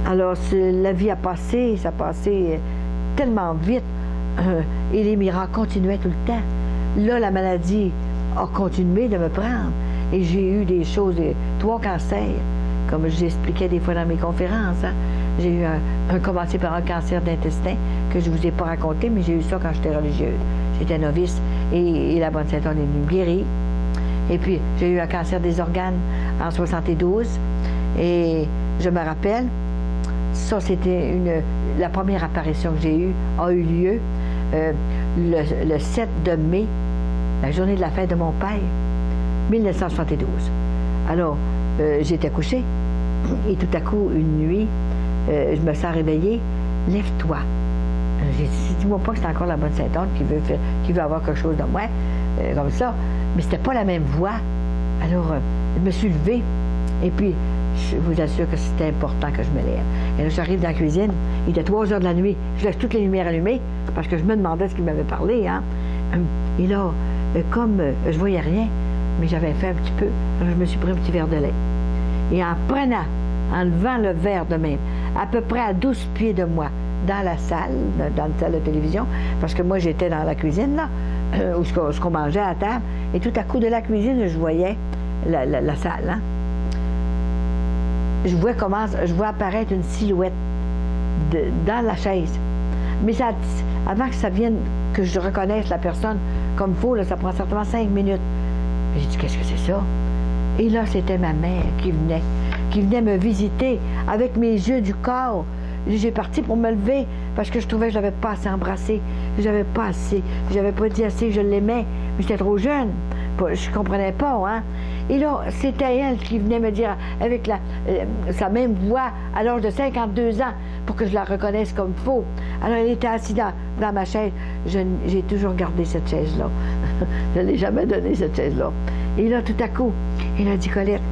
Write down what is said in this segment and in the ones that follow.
Alors, la vie a passé, ça a passé tellement vite, et les miracles continuaient tout le temps. Là, la maladie a continué de me prendre, et j'ai eu des choses, 3 cancers, comme je l'expliquais des fois dans mes conférences. Hein. J'ai eu commencé par un cancer d'intestin, que je ne vous ai pas raconté, mais j'ai eu ça quand j'étais religieuse. J'étais novice, et la Bonne Sainte-Anne est venue me guérir. Et puis, j'ai eu un cancer des organes en 72, et je me rappelle, ça, c'était la première apparition que j'ai eue, a eu lieu le 7 de mai, la journée de la fête de mon père, 1972. Alors, j'étais couchée, et tout à coup, une nuit, je me sens réveillée, lève-toi. J'ai dit, dis-moi pas que c'est encore la Bonne Sainte-Anne qui veut avoir quelque chose de moi, comme ça. Mais c'était pas la même voix. Alors, je me suis levée, et puis, je vous assure que c'était important que je me lève. Et là, j'arrive dans la cuisine, il était 3 heures de la nuit, je laisse toutes les lumières allumées, parce que je me demandais ce qu'il m'avait parlé, hein. Et là, comme je voyais rien, mais j'avais fait un petit peu, alors je me suis pris un petit verre de lait. Et en levant le verre de même, à peu près à 12 pieds de moi, dans la salle de télévision, parce que moi, j'étais dans la cuisine, là, où ce qu'on mangeait à table, et tout à coup, de la cuisine, je voyais la salle, hein. Je vois apparaître une silhouette dans la chaise. Mais ça, avant que ça vienne, que je reconnaisse la personne comme il faut, là, ça prend certainement 5 minutes. J'ai dit, qu'est-ce que c'est ça? Et là, c'était ma mère qui venait me visiter avec mes yeux du corps. J'ai parti pour me lever parce que je trouvais que je l'avais pas assez embrassé. J'avais pas dit assez que je l'aimais, mais j'étais trop jeune. Je comprenais pas, hein? Et là, c'était elle qui venait me dire, avec sa même voix, à l'âge de 52 ans, pour que je la reconnaisse comme il faut. Alors, elle était assise dans ma chaise. J'ai toujours gardé cette chaise-là. Je ne l'ai jamais donnée, cette chaise-là. Et là, tout à coup, elle a dit, Colette,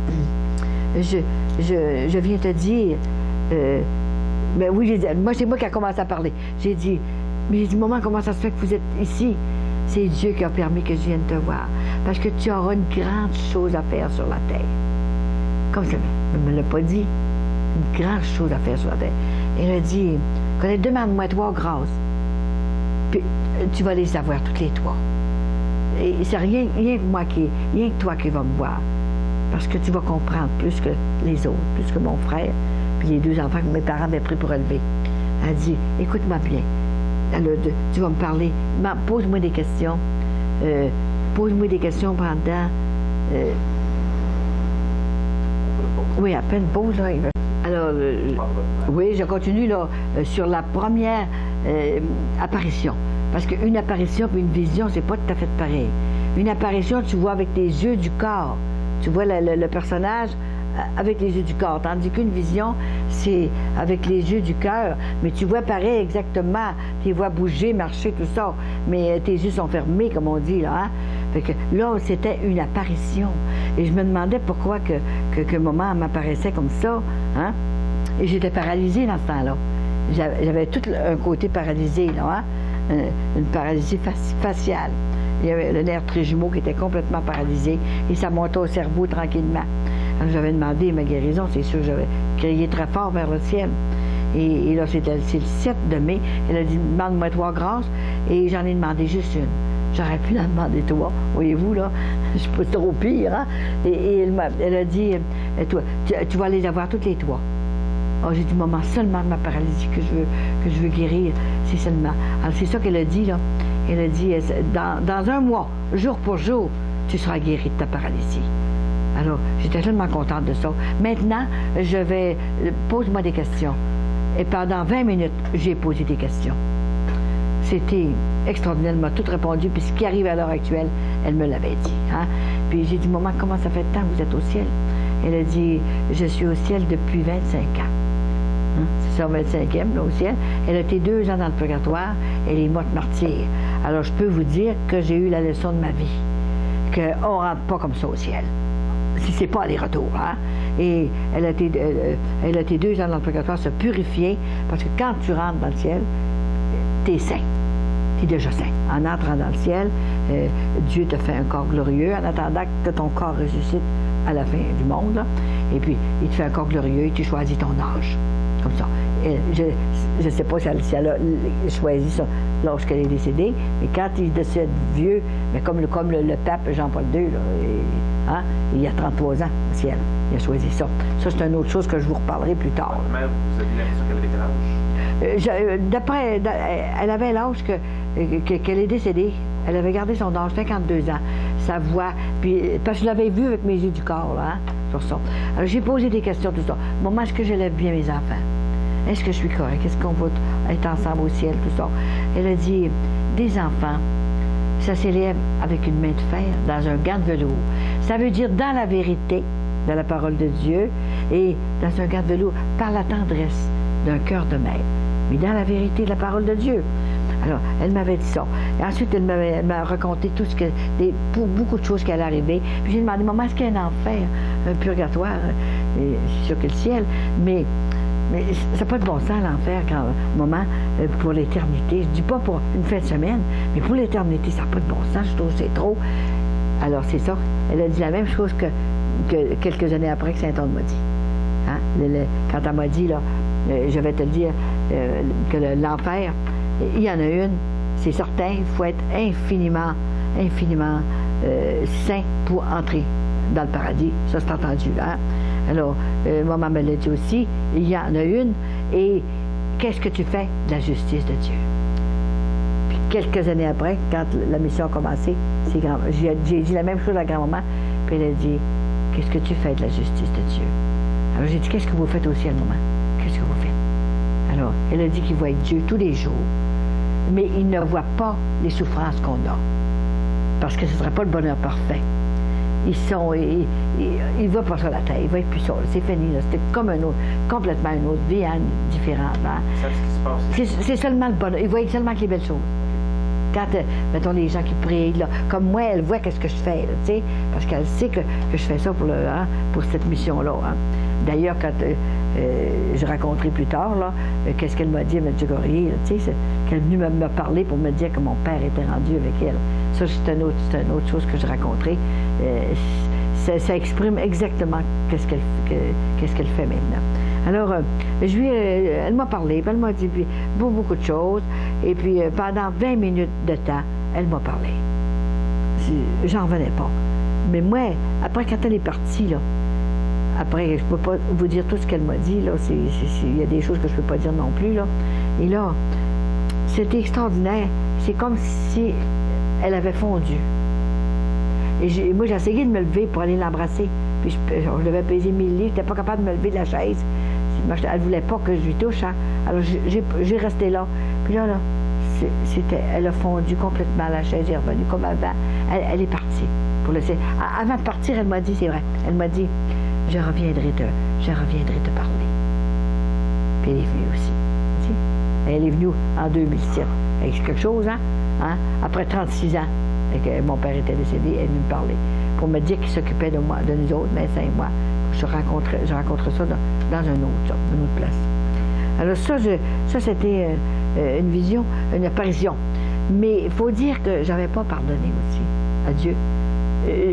je viens te dire... ben oui, j'ai dit, moi, c'est moi qui a commencé à parler. J'ai dit, maman, comment ça se fait que vous êtes ici? C'est Dieu qui a permis que je vienne te voir. Parce que tu auras une grande chose à faire sur la terre. Comme ça, elle ne me l'a pas dit. Une grande chose à faire sur la terre. Elle a dit, Colette, demande-moi 3 grâces. Puis tu vas les avoir toutes les 3. Et c'est rien que toi qui vas me voir. Parce que tu vas comprendre plus que les autres, plus que mon frère, puis les 2 enfants que mes parents avaient pris pour élever. Elle a dit, écoute-moi bien. Tu vas me parler. Pose-moi des questions. Pose-moi des questions pendant... oui, à peine pause, là. Alors, oui, je continue, là, sur la première apparition. Parce qu'une apparition et une vision, c'est pas tout à fait pareil. Une apparition, tu vois avec tes yeux du corps. Tu vois le personnage avec les yeux du corps, tandis qu'une vision, c'est avec les yeux du cœur, mais tu vois pareil exactement, tu les vois bouger, marcher, tout ça, mais tes yeux sont fermés, comme on dit, là, hein? Fait que là, c'était une apparition, et je me demandais pourquoi que maman m'apparaissait comme ça, hein? Et j'étais paralysée dans ce temps-là. J'avais tout un côté paralysé, là, hein? Une paralysie faciale. Il y avait le nerf trijumeau qui était complètement paralysé, et ça montait au cerveau tranquillement. Alors, j'avais demandé ma guérison, c'est sûr, j'avais crié très fort vers le ciel. Et là, c'est le 7 de mai. Elle a dit, demande-moi 3 grâces, et j'en ai demandé juste une. J'aurais pu en demander 3, voyez-vous, là. Je suis pas trop pire, hein. Et elle a dit, toi, tu vas les avoir toutes les 3. Alors, j'ai dit, maman, seulement ma paralysie que je veux guérir, c'est seulement. Alors, c'est ça qu'elle a dit, là. Elle a dit, dans 1 mois, jour pour jour, tu seras guérie de ta paralysie. Alors, j'étais tellement contente de ça. Maintenant, pose-moi des questions. Et pendant 20 minutes, j'ai posé des questions. C'était extraordinaire, elle m'a tout répondu, puis ce qui arrive à l'heure actuelle, elle me l'avait dit. Hein? Puis j'ai dit, maman, comment ça fait de temps que vous êtes au ciel? Elle a dit, je suis au ciel depuis 25 ans. Hein? C'est son 25e, là, au ciel. Elle a été 2 ans dans le purgatoire, elle est morte martyre. Alors, je peux vous dire que j'ai eu la leçon de ma vie, qu'on ne rentre pas comme ça au ciel. Si c'est pas aller-retour, hein? Et elle a été 2 ans dans le purgatoire, se purifier, parce que quand tu rentres dans le ciel, t'es saint. T'es déjà saint. En entrant dans le ciel, Dieu te fait un corps glorieux, en attendant que ton corps ressuscite à la fin du monde, là. Et puis, il te fait un corps glorieux et tu choisis ton âge. Comme ça. Et je ne sais pas si elle a choisi ça lorsqu'elle est décédée, mais quand il décède vieux, mais comme le pape Jean-Paul II, là, il a 33 ans au ciel. Il a choisi ça. Ça, c'est une autre chose que je vous reparlerai plus tard. Votre mère, vous aviez l'impression qu'elle avait quel âge? Elle avait l'âge qu'elle est décédée. Elle avait gardé son âge, 52 ans. Sa voix, puis, parce que je l'avais vue avec mes yeux du corps, là, sur ça. Alors, j'ai posé des questions, tout ça. Maman, est-ce que j'élève bien mes enfants? Est-ce que je suis correct? Est-ce qu'on va être ensemble au ciel, tout ça? Elle a dit, des enfants, ça s'élève avec une main de fer dans un gant de velours. Ça veut dire dans la vérité, dans la parole de Dieu, et dans un gant de velours, par la tendresse d'un cœur de mère. Mais dans la vérité de la parole de Dieu. Alors, elle m'avait dit ça. Et ensuite, elle m'a raconté beaucoup de choses qui allaient arriver. Puis j'ai demandé, maman, est-ce qu'il y a un enfer, un purgatoire? C'est sûr que le ciel, mais ça n'a pas de bon sens, l'enfer, maman, pour l'éternité. Je dis pas pour une fin de semaine, mais pour l'éternité, ça n'a pas de bon sens. Je trouve que c'est trop. Alors, c'est ça. Elle a dit la même chose que quelques années après que Saint-Anne m'a dit. Hein? Quand elle m'a dit, là, je vais te le dire, que l'enfer, il y en a une, c'est certain, il faut être infiniment saint pour entrer dans le paradis. Ça, c'est entendu. Hein? Alors, maman me l'a dit aussi, il y en a une, et qu'est-ce que tu fais de la justice de Dieu? Puis quelques années après, quand la mission a commencé, j'ai dit la même chose à grand-maman, puis elle a dit, qu'est-ce que tu fais de la justice de Dieu? Alors j'ai dit, qu'est-ce que vous faites au ciel, maman? Qu'est-ce que vous faites? Alors, elle a dit qu'il voit Dieu tous les jours, mais il ne voit pas les souffrances qu'on a, parce que ce ne serait pas le bonheur parfait. Il va pas sur la terre, il va être plus seul, c'est fini, c'était comme complètement une autre vie, hein, différente. Hein. C'est ce qui se passe. C'est seulement le bonheur, il voit seulement que les belles choses. Quand, mettons, les gens qui prient, là, comme moi, elle voit qu'est-ce que je fais, tu sais, parce qu'elle sait que je fais ça pour cette mission-là. Hein. D'ailleurs, quand je raconterai plus tard, là, qu'est-ce qu'elle m'a dit, M. Gourrier, tu sais, qu'elle est venue me parler pour me dire que mon père était rendu avec elle. Ça, c'est une autre chose que je raconterai. Ça exprime exactement qu'est-ce qu'elle fait maintenant. Alors, elle m'a parlé, puis elle m'a dit beaucoup de choses, et puis pendant 20 minutes de temps, elle m'a parlé. J'en revenais pas. Mais moi, après, quand elle est partie, là, après, je ne peux pas vous dire tout ce qu'elle m'a dit, là, il y a des choses que je ne peux pas dire non plus, là. Et là, c'était extraordinaire. C'est comme si elle avait fondu. Et moi, j'ai essayé de me lever pour aller l'embrasser. Puis je devais peser 1000 livres, je n'étais pas capable de me lever de la chaise. Elle ne voulait pas que je lui touche. Hein. Alors, j'ai resté là. Puis là, elle a fondu complètement, la chaise est revenue comme avant. Elle est partie. Avant de partir, elle m'a dit, c'est vrai, elle m'a dit, je reviendrai te parler. Puis elle est venue aussi. Elle est venue en 2007. Avec quelque chose, hein? Après 36 ans, et que mon père était décédé, elle est venue me parler pour me dire qu'il s'occupait de moi, de nous autres, mais c'est moi. Je rencontre ça dans une autre place. Alors ça c'était une vision, une apparition. Mais il faut dire que j'avais pas pardonné aussi à Dieu.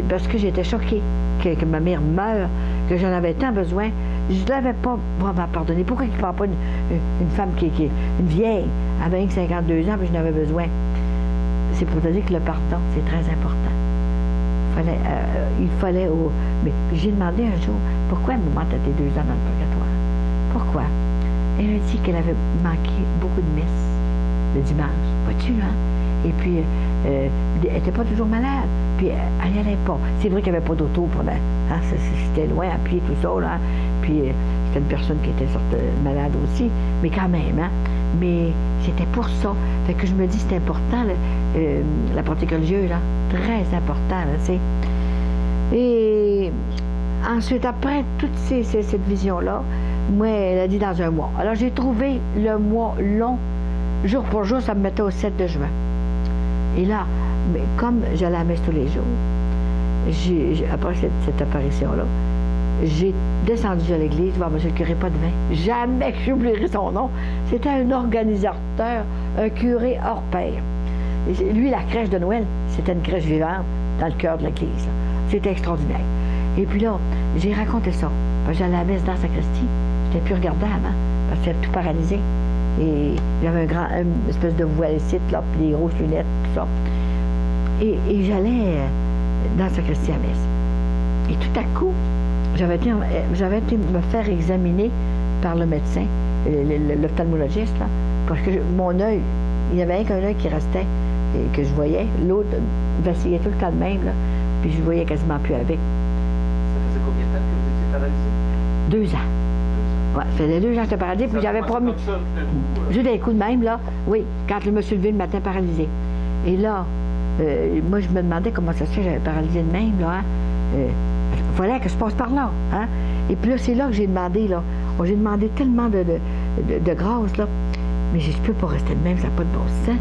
Parce que j'étais choquée que ma mère meure, que j'en avais tant besoin. Je ne l'avais pas vraiment pardonné. Pourquoi il ne prend pas une femme qui est une vieille, à 52 ans, puis je n'avais besoin? C'est pour te dire que le pardon, c'est très important. Il fallait... Mais j'ai demandé un jour, pourquoi maman t'as tes 2 ans dans le purgatoire? Pourquoi? Elle a dit qu'elle avait manqué beaucoup de messes le dimanche. Vois-tu, hein? Et puis, elle n'était pas toujours malade. Puis, elle n'y allait pas. C'est vrai qu'il n'y avait pas d'auto pour la... Hein, c'était loin, à pied, tout ça, là. Puis, c'était une personne qui était malade aussi. Mais quand même, hein? Mais c'était pour ça. Fait que je me dis, c'est important, la pratique religieuse, là. Très important, là, tu sais. Et ensuite, après toute cette vision-là, moi, elle a dit dans un mois. Alors, j'ai trouvé le mois long. Jour pour jour, ça me mettait au 7 de juin. Et là, mais comme j'allais à la messe tous les jours, après cette apparition-là, j'ai descendu à l'église voir M. le curé pas de vin. Jamais que j'oublierai son nom. C'était un organisateur, un curé hors pair. Et lui, la crèche de Noël, c'était une crèche vivante dans le cœur de l'église. C'était extraordinaire. Et puis là, j'ai raconté ça. Parce que j'allais à la messe dans la sacristie. Je n'étais plus regardable, hein, parce que j'étais tout paralysé. Et j'avais une espèce de voile ici, là, puis des grosses lunettes, tout ça. Et j'allais dans la sacristie à la messe. Et tout à coup, j'avais été me faire examiner par le médecin, l'ophtalmologiste, là, parce que mon œil, il y avait un qu'un œil qui restait, et que je voyais. L'autre vacillait tout le temps de même, là, puis je voyais quasiment plus avec. Ça faisait combien de temps que vous étiez paralysé? 2 ans. Ouais, ça faisait 2 ans que j'étais paralysée, puis j'avais promis. Juste des coups de même, là, oui, quand je me suis levée le matin paralysée. Et là, moi, je me demandais comment ça se fait, j'avais paralysé de même, là, hein. Il fallait que je passe par là, hein. Et puis là, c'est là que j'ai demandé, là. J'ai demandé tellement de grâce, là. Mais je peux pas rester de même, ça n'a pas de bon sens.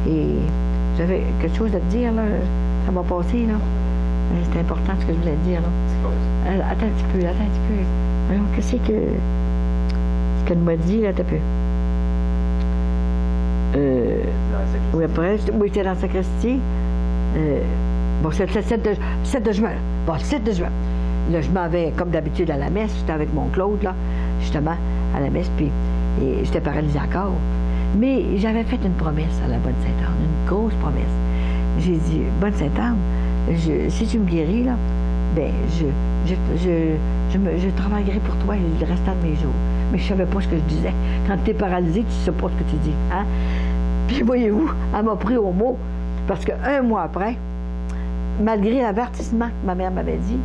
Et j'avais quelque chose à te dire, là. Ça m'a passé, là. C'était important ce que je voulais te dire, là. Attends un petit peu. Alors, qu'est-ce qu'elle m'a dit, là, t'as peu? Oui, après, j'étais dans la sacristie. Bon, c'est le 7 de juin. Bon, le 7 de juin. Là, je m'en vais, comme d'habitude, à la messe. J'étais avec mon Claude, là, justement, à la messe, puis j'étais paralysée encore. Mais j'avais fait une promesse à la Bonne Sainte-Anne, une grosse promesse. J'ai dit, Bonne Sainte-Anne, si tu me guéris, là, ben, je travaillerai pour toi le restant de mes jours. Mais je ne savais pas ce que je disais. Quand tu es paralysé, tu ne sais pas ce que tu dis. Hein? Puis voyez-vous, elle m'a pris au mot, parce qu'un mois après, malgré l'avertissement que ma mère m'avait dit,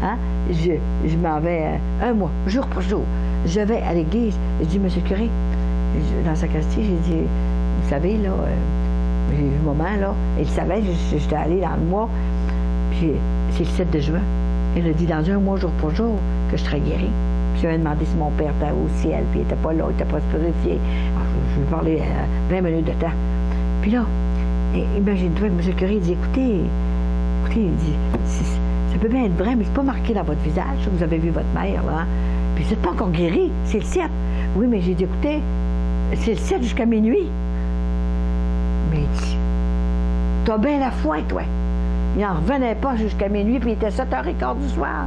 hein, je m'en vais un mois, jour pour jour. Je vais à l'église. Je dis, monsieur le curé, dans la sacristie, j'ai dit, vous savez, là, j'ai eu un moment, là, il savait, j'étais allée dans le mois, puis c'est le 7 de juin. Il a dit, dans un mois, jour pour jour, que je serais guérie. Puis j'avais demandé si mon père était au ciel, puis il n'était pas là, il n'était pas purifié. Je lui parlais 20 minutes de temps. Puis là, imagine-toi que M. le curé dit, écoutez, il dit, ça peut bien être vrai, mais c'est pas marqué dans votre visage, vous avez vu votre mère, là. Hein? Puis vous n'êtes pas encore guéri, c'est le 7. Oui, mais j'ai dit, écoutez, c'est le 7 jusqu'à minuit. Mais il dit, t'as bien la foi, toi. Il n'en revenait pas jusqu'à minuit, puis il était 7h15 du soir.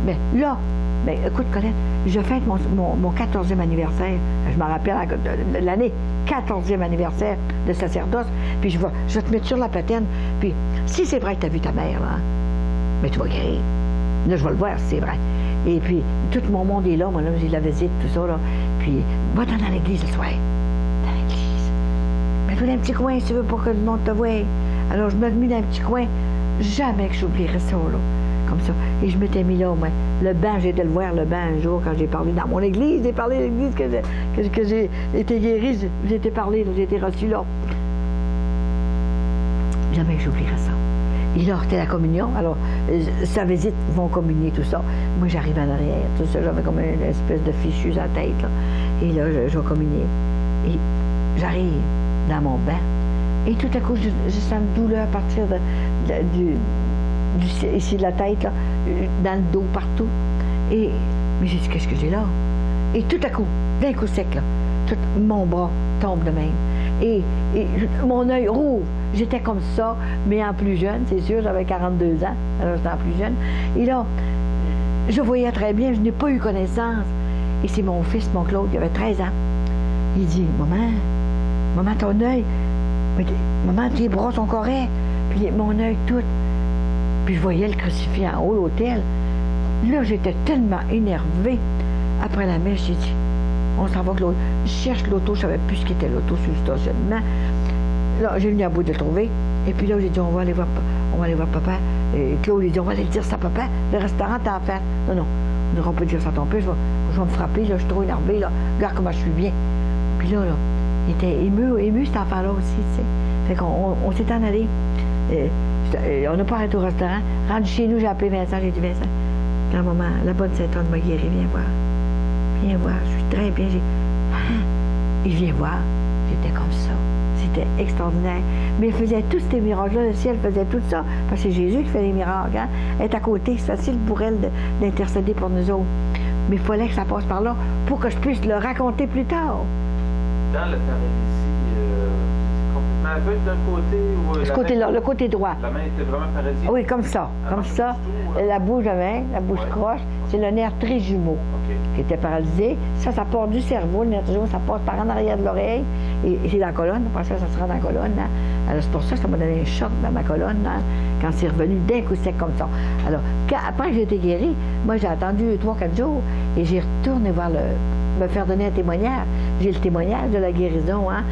Mais là, ben, écoute, Colette, je fête mon 14e anniversaire. Je me rappelle l'année, 14e anniversaire de sacerdoce. Puis je vais te mettre sur la platine. Puis, si c'est vrai que tu as vu ta mère, là, mais tu vas guérir. Là, je vais le voir, si c'est vrai. Et puis, tout mon monde est là. Moi, là, j'ai la visite, tout ça, là. Puis, va-t'en dans l'église ce soir. Dans l'église. Mets-toi dans un petit coin si tu veux pas que le monde te voie. Alors, je me mis dans un petit coin. Jamais que j'oublierais ça, là. Comme ça. Et je m'étais mis là, moi. Le banc, j'ai été le voir, le banc, un jour, quand j'ai parlé dans mon église. J'ai parlé de l'église que j'ai été guérie. J'ai été parlé, j'ai été reçue là. Jamais que j'oublierais ça. Et là, c'était la communion. Alors, sa visite, ils vont communier, tout ça. Moi, j'arrive en arrière, tout ça. J'avais comme une espèce de fichu à la tête, là. Et là, je vais communier. Et j'arrive dans mon banc. Et tout à coup, je sens une douleur à partir ici de la tête, là, dans le dos, partout. Mais j'ai dit, qu'est-ce que j'ai là? Et tout à coup, d'un coup sec, là, tout mon bras tombe de même. Et mon œil rouvre. J'étais comme ça, mais en plus jeune, c'est sûr, j'avais 42 ans, alors j'étais en plus jeune. Et là, je voyais très bien, je n'ai pas eu connaissance. Et c'est mon fils, mon Claude, qui avait 13 ans. Il dit, maman, ton œil, maman, tes bras sont corrects. Puis mon œil tout. Puis je voyais le crucifix en haut, l'hôtel. Là, j'étais tellement énervée. Après la messe, j'ai dit, on s'en va que l'auto. Je cherche l'auto, je ne savais plus ce qu'était l'auto sur le stationnement. Là, j'ai venu à bout de le trouver. Et puis là, j'ai dit, on va aller voir papa. Et Claude, il dit, on va aller le dire ça à papa. Le restaurant, t'as affaire. Non, on peut dire ça à ton père. Je vais me frapper, là, je suis trop énervée, là. Regarde comment je suis bien. Puis là, il était ému cet enfant-là aussi, tu sais. Fait qu'on s'est en allé. On n'a pas arrêté au restaurant. Rendu chez nous, j'ai appelé Vincent, j'ai dit, Vincent, grand-maman, la bonne Sainte-Anne m'a guéri, viens voir, je suis très bien. Il vient voir, j'étais comme ça. C'était extraordinaire. Mais il faisait tous ces miracles-là, le ciel faisait tout ça, parce que c'est Jésus qui fait les miracles. Hein? Elle est à côté, c'est facile pour elle d'intercéder pour nous autres. Mais il fallait que ça passe par là pour que je puisse le raconter plus tard. Dans la paralysie, complètement aveugle d'un côté ou ce côté-là, le côté droit. La main était vraiment paralysée? Oui, comme ça. Comme ça. La bouche de main, la bouche croche. C'est le nerf trijumeau qui était paralysé. Ça part du cerveau, le nerf trijumeau, ça passe par en arrière de l'oreille. Et c'est dans la colonne. Parce que ça se rend dans la colonne. Hein. Alors, c'est pour ça que ça m'a donné un choc dans ma colonne hein, quand c'est revenu d'un coup sec comme ça. Alors, après que j'ai été guérie, moi, j'ai attendu 3-4 jours et j'ai retourné voir me faire donner un témoignage. J'ai le témoignage de la guérison. Hein.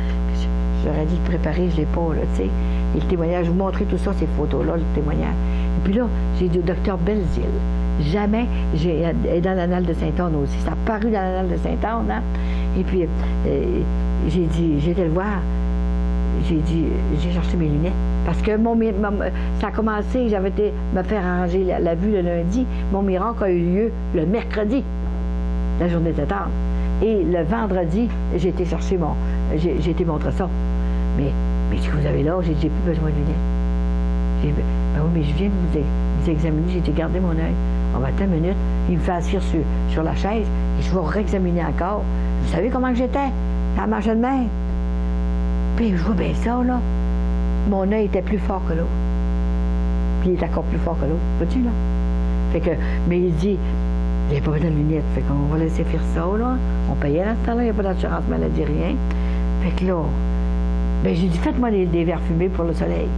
J'aurais dû le préparer, je ne l'ai pas, là, tu sais. Et le témoignage, je vous montrer tout ça, ces photos-là, le témoignage. Et puis là, j'ai dit au docteur Belzile, jamais, et dans l'anal de Sainte-Anne aussi, ça a paru dans l'anal de Sainte-Anne, hein. Et puis, j'ai été le voir, j'ai cherché mes lunettes. Parce que ça a commencé, j'avais été me faire arranger la vue le lundi. Mon miracle a eu lieu le mercredi, la journée de tard. Et le vendredi, j'ai été chercher j'ai été montrer ça. Mais ce que vous avez là, j'ai plus besoin de lunettes. Ben oui, mais je viens de vous examiner, j'ai été garder mon œil. On va attendre une minute, il me fait asseoir sur la chaise, et je vais réexaminer encore. Vous savez comment que j'étais? Ça marchait de même. Puis je vois bien ça, là. Mon œil était plus fort que l'autre. Puis il est encore plus fort que l'autre. Vois-tu, là? Fait que, mais il dit, il n'y a pas besoin de lunettes. Fait qu'on va laisser faire ça, là. On payait dans ce temps-là, il n'y a pas d'assurance maladie, rien. Fait que là, ben j'ai dit, faites-moi des verres fumés pour le soleil.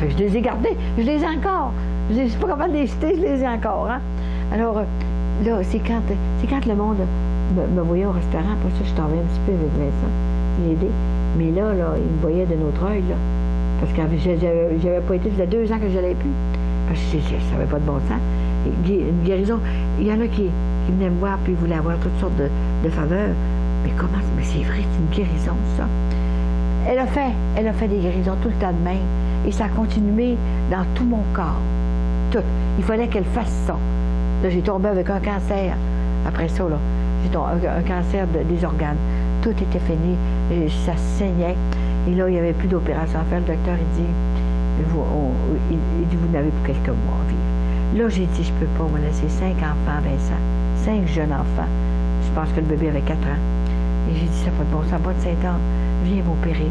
Fait que je les ai gardés, je les ai encore. Je ne suis pas capable de les jeter, je les ai encore. Hein? Alors, là, c'est quand le monde me voyait au restaurant, pour ça, je suis tombée un petit peu avec Vincent, il aidé. Mais là, il me voyait de notre œil, là. Parce que j'avais pas été, ça faisait 2 ans que je l'avais plus. Parce que ça n'avait pas de bon sens. Une guérison, il y en a qui venaient me voir, puis voulaient avoir toutes sortes de faveurs. Mais comment? Mais c'est vrai, c'est une guérison, ça. Elle a fait des guérisons tout le temps de même. Et ça a continué dans tout mon corps. Tout. Il fallait qu'elle fasse ça. Là, j'ai tombé avec un cancer. Après ça, là, j'ai tombé avec un cancer des organes. Tout était fini. Et ça saignait. Et là, il n'y avait plus d'opération à faire. Le docteur, il dit, vous n'avez plus quelques mois à vivre. Là, j'ai dit, je peux pas me laisser 5 enfants, Vincent. 5 jeunes enfants. Je pense que le bébé avait 4 ans. Et j'ai dit, ça n'a pas de bon sens, pas de Sainte-Anne. Viens m'opérer,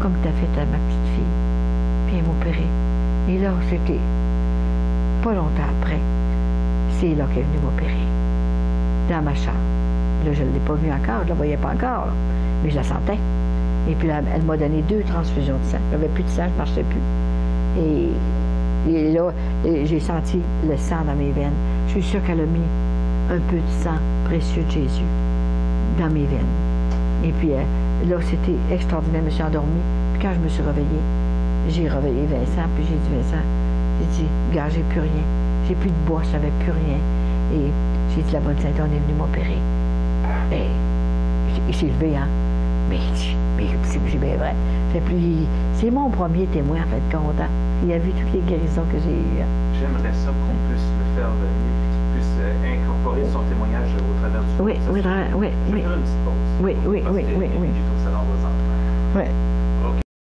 comme tu as fait à ma petite fille. Viens m'opérer. Et là, c'était pas longtemps après, c'est là qu'elle est venue m'opérer. Dans ma chambre. Là, je ne l'ai pas vue encore, je ne la voyais pas encore, là. Mais je la sentais. Et puis, là, elle m'a donné 2 transfusions de sang. J'avais plus de sang, je ne marchais plus. Et là, j'ai senti le sang dans mes veines. Je suis sûre qu'elle a mis un peu de sang précieux de Jésus dans mes veines. Et puis, là, c'était extraordinaire. Je me suis endormie. Puis quand je me suis réveillée, j'ai réveillé Vincent. Puis j'ai dit, Vincent, j'ai dit, gars, j'ai plus rien. J'ai plus de bois, je n'avais plus rien. Et j'ai dit, la bonne Sainte-Anne est venue m'opérer. Et il s'est levé, hein. Mais c'est bien vrai. C'est mon premier témoin, en fait, content. Il a vu toutes les guérisons que j'ai eues. J'aimerais ça qu'on puisse le faire venir, qu'il puisse incorporer son témoignage au travers du oui, processus. Oui. Je vais faire une petite pause. Oui. Parce que, Oui. du tout, ça l'en va. Oui.